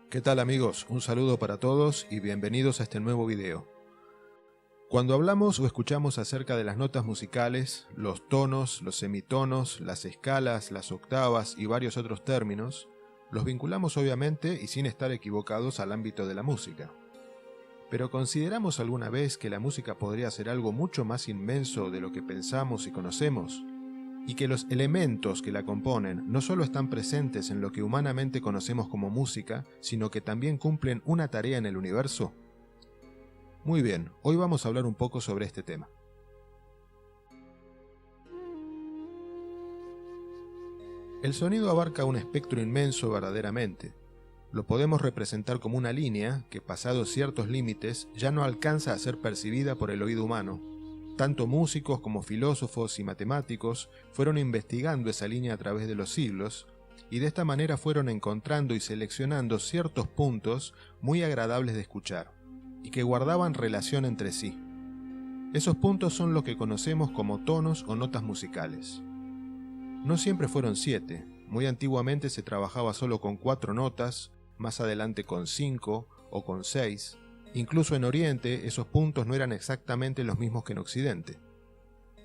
¿Qué tal amigos? Un saludo para todos y bienvenidos a este nuevo video. Cuando hablamos o escuchamos acerca de las notas musicales, los tonos, los semitonos, las escalas, las octavas y varios otros términos, los vinculamos obviamente y sin estar equivocados al ámbito de la música. Pero ¿consideramos alguna vez que la música podría ser algo mucho más inmenso de lo que pensamos y conocemos? Y que los elementos que la componen no solo están presentes en lo que humanamente conocemos como música, sino que también cumplen una tarea en el universo? Muy bien, hoy vamos a hablar un poco sobre este tema. El sonido abarca un espectro inmenso verdaderamente. Lo podemos representar como una línea que, pasados ciertos límites, ya no alcanza a ser percibida por el oído humano. Tanto músicos como filósofos y matemáticos fueron investigando esa línea a través de los siglos, y de esta manera fueron encontrando y seleccionando ciertos puntos muy agradables de escuchar, y que guardaban relación entre sí. Esos puntos son lo que conocemos como tonos o notas musicales. No siempre fueron 7, muy antiguamente se trabajaba solo con 4 notas, más adelante con 5 o con 6, incluso en Oriente esos puntos no eran exactamente los mismos que en Occidente.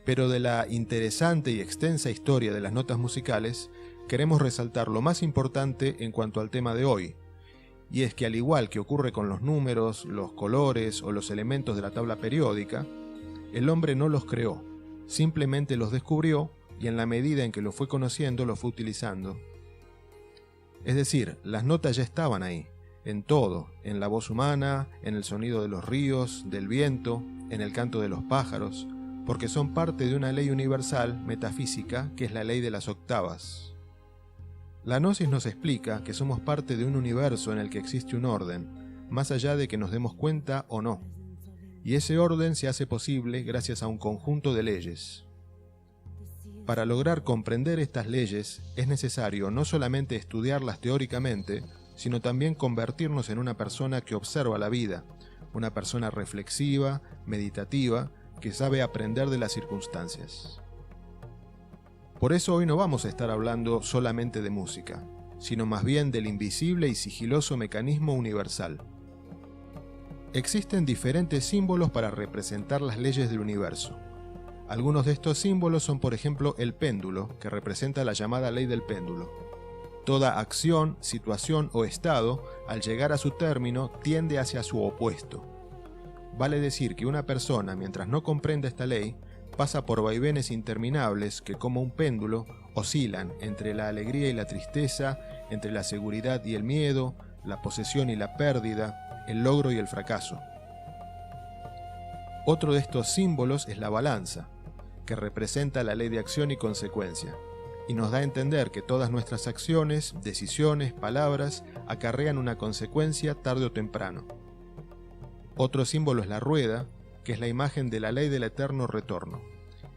Pero de la interesante y extensa historia de las notas musicales, queremos resaltar lo más importante en cuanto al tema de hoy, y es que al igual que ocurre con los números, los colores o los elementos de la tabla periódica, el hombre no los creó, simplemente los descubrió y en la medida en que lo fue conociendo lo fue utilizando. Es decir, las notas ya estaban ahí, en todo, en la voz humana, en el sonido de los ríos, del viento, en el canto de los pájaros, porque son parte de una ley universal, metafísica, que es la ley de las octavas. La gnosis nos explica que somos parte de un universo en el que existe un orden, más allá de que nos demos cuenta o no, y ese orden se hace posible gracias a un conjunto de leyes. Para lograr comprender estas leyes es necesario no solamente estudiarlas teóricamente, sino también convertirnos en una persona que observa la vida, una persona reflexiva, meditativa, que sabe aprender de las circunstancias. Por eso hoy no vamos a estar hablando solamente de música, sino más bien del invisible y sigiloso mecanismo universal. Existen diferentes símbolos para representar las leyes del universo. Algunos de estos símbolos son, por ejemplo, el péndulo, que representa la llamada ley del péndulo. Toda acción, situación o estado, al llegar a su término, tiende hacia su opuesto. Vale decir que una persona, mientras no comprenda esta ley, pasa por vaivenes interminables que, como un péndulo, oscilan entre la alegría y la tristeza, entre la seguridad y el miedo, la posesión y la pérdida, el logro y el fracaso. Otro de estos símbolos es la balanza, que representa la ley de acción y consecuencia, y nos da a entender que todas nuestras acciones, decisiones, palabras acarrean una consecuencia tarde o temprano. Otro símbolo es la rueda, que es la imagen de la ley del eterno retorno,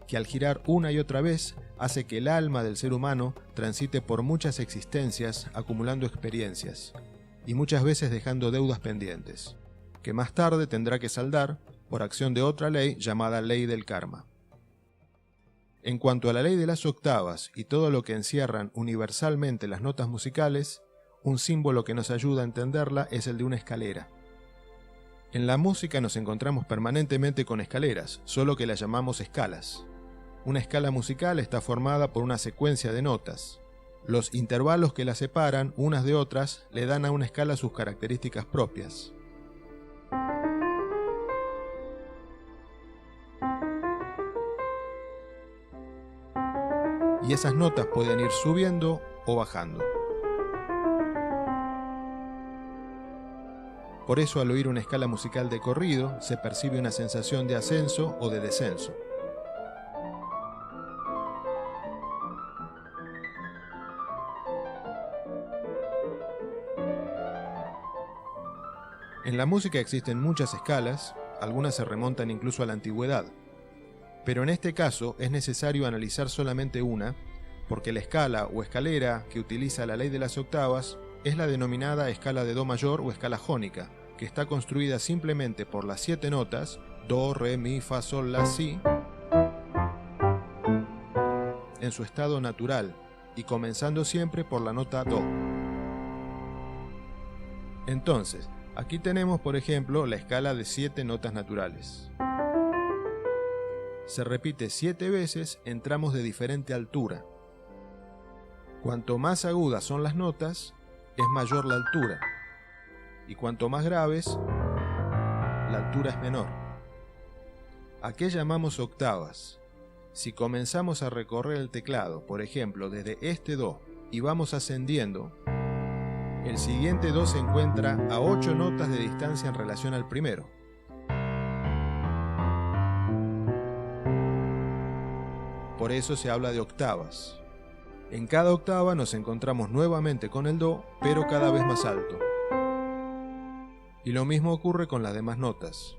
que al girar una y otra vez hace que el alma del ser humano transite por muchas existencias acumulando experiencias, y muchas veces dejando deudas pendientes, que más tarde tendrá que saldar por acción de otra ley llamada ley del karma. En cuanto a la ley de las octavas y todo lo que encierran universalmente las notas musicales, un símbolo que nos ayuda a entenderla es el de una escalera. En la música nos encontramos permanentemente con escaleras, solo que las llamamos escalas. Una escala musical está formada por una secuencia de notas. Los intervalos que la separan unas de otras le dan a una escala sus características propias. Y esas notas pueden ir subiendo o bajando. Por eso al oír una escala musical de corrido se percibe una sensación de ascenso o de descenso. En la música existen muchas escalas, algunas se remontan incluso a la antigüedad. Pero en este caso es necesario analizar solamente una, porque la escala o escalera que utiliza la ley de las octavas es la denominada escala de Do mayor o escala jónica, que está construida simplemente por las 7 notas Do, Re, Mi, Fa, Sol, La, Si. en su estado natural y comenzando siempre por la nota Do. Entonces, aquí tenemos por ejemplo la escala de 7 notas naturales. Se repite 7 veces en tramos de diferente altura. Cuanto más agudas son las notas, es mayor la altura, y cuanto más graves, la altura es menor. ¿A qué llamamos octavas? Si comenzamos a recorrer el teclado, por ejemplo, desde este Do y vamos ascendiendo, el siguiente Do se encuentra a 8 notas de distancia en relación al primero. Por eso se habla de octavas. En cada octava nos encontramos nuevamente con el Do, pero cada vez más alto. Y lo mismo ocurre con las demás notas.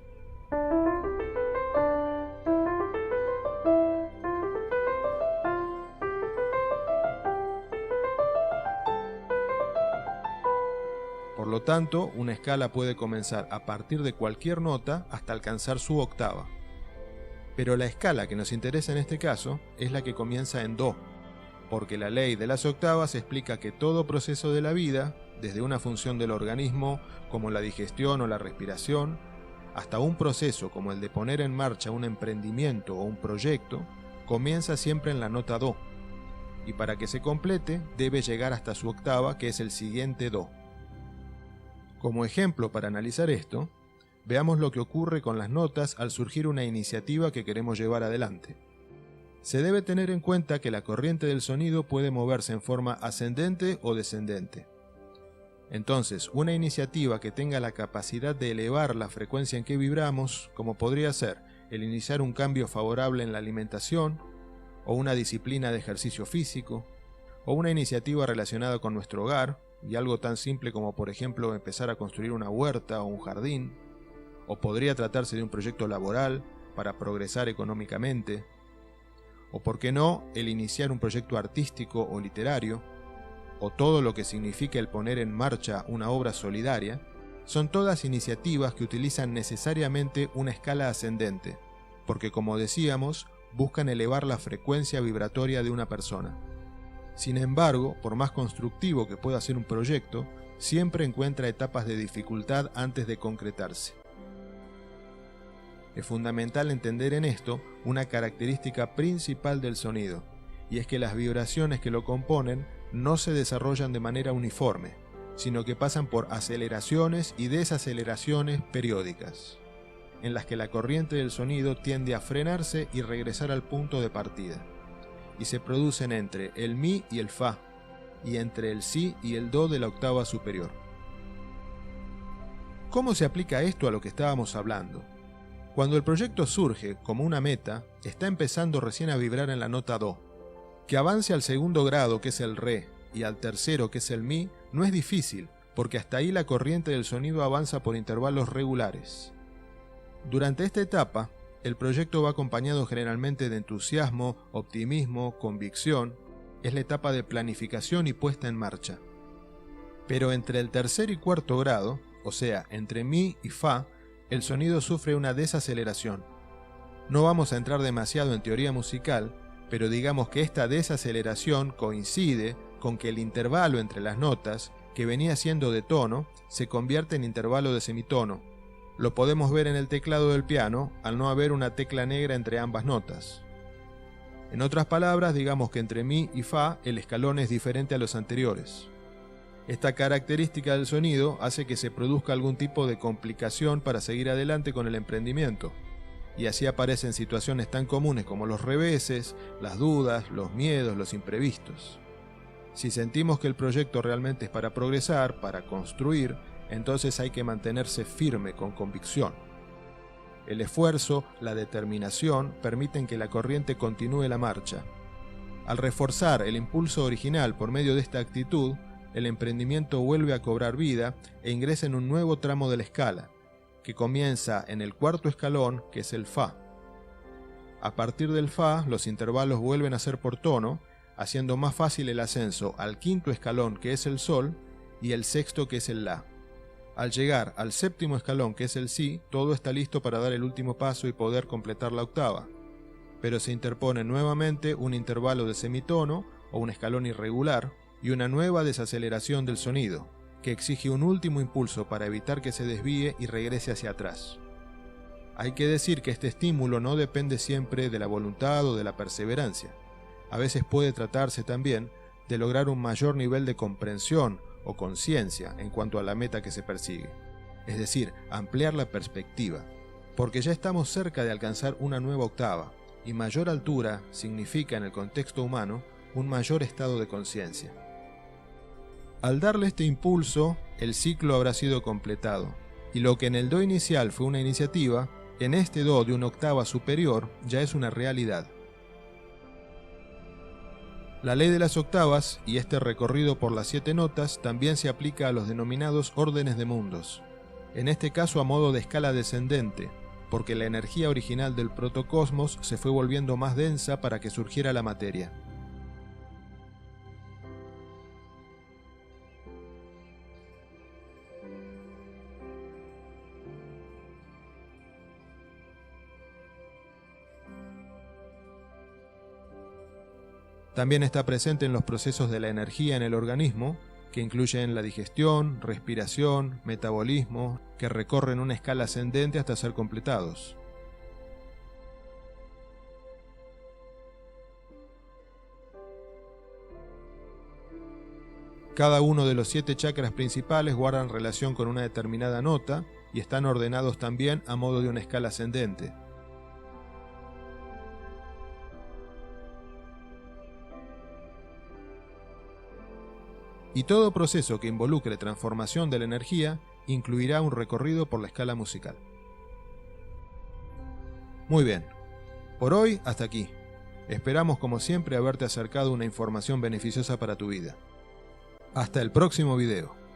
Por lo tanto, una escala puede comenzar a partir de cualquier nota hasta alcanzar su octava. Pero la escala que nos interesa en este caso es la que comienza en Do, porque la ley de las octavas explica que todo proceso de la vida, desde una función del organismo como la digestión o la respiración, hasta un proceso como el de poner en marcha un emprendimiento o un proyecto, comienza siempre en la nota Do, y para que se complete debe llegar hasta su octava, que es el siguiente Do. Como ejemplo para analizar esto, veamos lo que ocurre con las notas al surgir una iniciativa que queremos llevar adelante. Se debe tener en cuenta que la corriente del sonido puede moverse en forma ascendente o descendente. Entonces, una iniciativa que tenga la capacidad de elevar la frecuencia en que vibramos, como podría ser el iniciar un cambio favorable en la alimentación, o una disciplina de ejercicio físico, o una iniciativa relacionada con nuestro hogar, y algo tan simple como por ejemplo empezar a construir una huerta o un jardín, o podría tratarse de un proyecto laboral para progresar económicamente, o por qué no, el iniciar un proyecto artístico o literario, o todo lo que significa el poner en marcha una obra solidaria, son todas iniciativas que utilizan necesariamente una escala ascendente, porque como decíamos, buscan elevar la frecuencia vibratoria de una persona. Sin embargo, por más constructivo que pueda ser un proyecto, siempre encuentra etapas de dificultad antes de concretarse. Es fundamental entender en esto una característica principal del sonido, y es que las vibraciones que lo componen no se desarrollan de manera uniforme, sino que pasan por aceleraciones y desaceleraciones periódicas, en las que la corriente del sonido tiende a frenarse y regresar al punto de partida, y se producen entre el Mi y el Fa, y entre el Si y el Do de la octava superior. ¿Cómo se aplica esto a lo que estábamos hablando? Cuando el proyecto surge como una meta, está empezando recién a vibrar en la nota Do. Que avance al segundo grado, que es el Re, y al tercero, que es el Mi, no es difícil, porque hasta ahí la corriente del sonido avanza por intervalos regulares. Durante esta etapa, el proyecto va acompañado generalmente de entusiasmo, optimismo, convicción. Es la etapa de planificación y puesta en marcha. Pero entre el tercer y cuarto grado, o sea, entre Mi y Fa, el sonido sufre una desaceleración. No vamos a entrar demasiado en teoría musical, pero digamos que esta desaceleración coincide con que el intervalo entre las notas, que venía siendo de tono, se convierte en intervalo de semitono. Lo podemos ver en el teclado del piano al no haber una tecla negra entre ambas notas. En otras palabras, digamos que entre Mi y Fa el escalón es diferente a los anteriores. Esta característica del sonido hace que se produzca algún tipo de complicación para seguir adelante con el emprendimiento, y así aparecen situaciones tan comunes como los reveses, las dudas, los miedos, los imprevistos. Si sentimos que el proyecto realmente es para progresar, para construir, entonces hay que mantenerse firme con convicción. El esfuerzo, la determinación permiten que la corriente continúe la marcha. Al reforzar el impulso original por medio de esta actitud, el emprendimiento vuelve a cobrar vida e ingresa en un nuevo tramo de la escala, que comienza en el cuarto escalón, que es el Fa. A partir del Fa, los intervalos vuelven a ser por tono, haciendo más fácil el ascenso al quinto escalón, que es el Sol, y el sexto, que es el La. Al llegar al séptimo escalón, que es el Si, todo está listo para dar el último paso y poder completar la octava. pero se interpone nuevamente un intervalo de semitono o un escalón irregular y una nueva desaceleración del sonido, que exige un último impulso para evitar que se desvíe y regrese hacia atrás. Hay que decir que este estímulo no depende siempre de la voluntad o de la perseverancia. A veces puede tratarse también de lograr un mayor nivel de comprensión o conciencia en cuanto a la meta que se persigue, es decir, ampliar la perspectiva, porque ya estamos cerca de alcanzar una nueva octava, y mayor altura significa en el contexto humano un mayor estado de conciencia. Al darle este impulso, el ciclo habrá sido completado, y lo que en el Do inicial fue una iniciativa, en este Do de una octava superior ya es una realidad. La ley de las octavas y este recorrido por las 7 notas también se aplica a los denominados órdenes de mundos, en este caso a modo de escala descendente, porque la energía original del protocosmos se fue volviendo más densa para que surgiera la materia. También está presente en los procesos de la energía en el organismo, que incluyen la digestión, respiración, metabolismo, que recorren una escala ascendente hasta ser completados. Cada uno de los 7 chakras principales guardan relación con una determinada nota y están ordenados también a modo de una escala ascendente. Y todo proceso que involucre transformación de la energía incluirá un recorrido por la escala musical. Muy bien, por hoy hasta aquí. Esperamos como siempre haberte acercado una información beneficiosa para tu vida. Hasta el próximo video.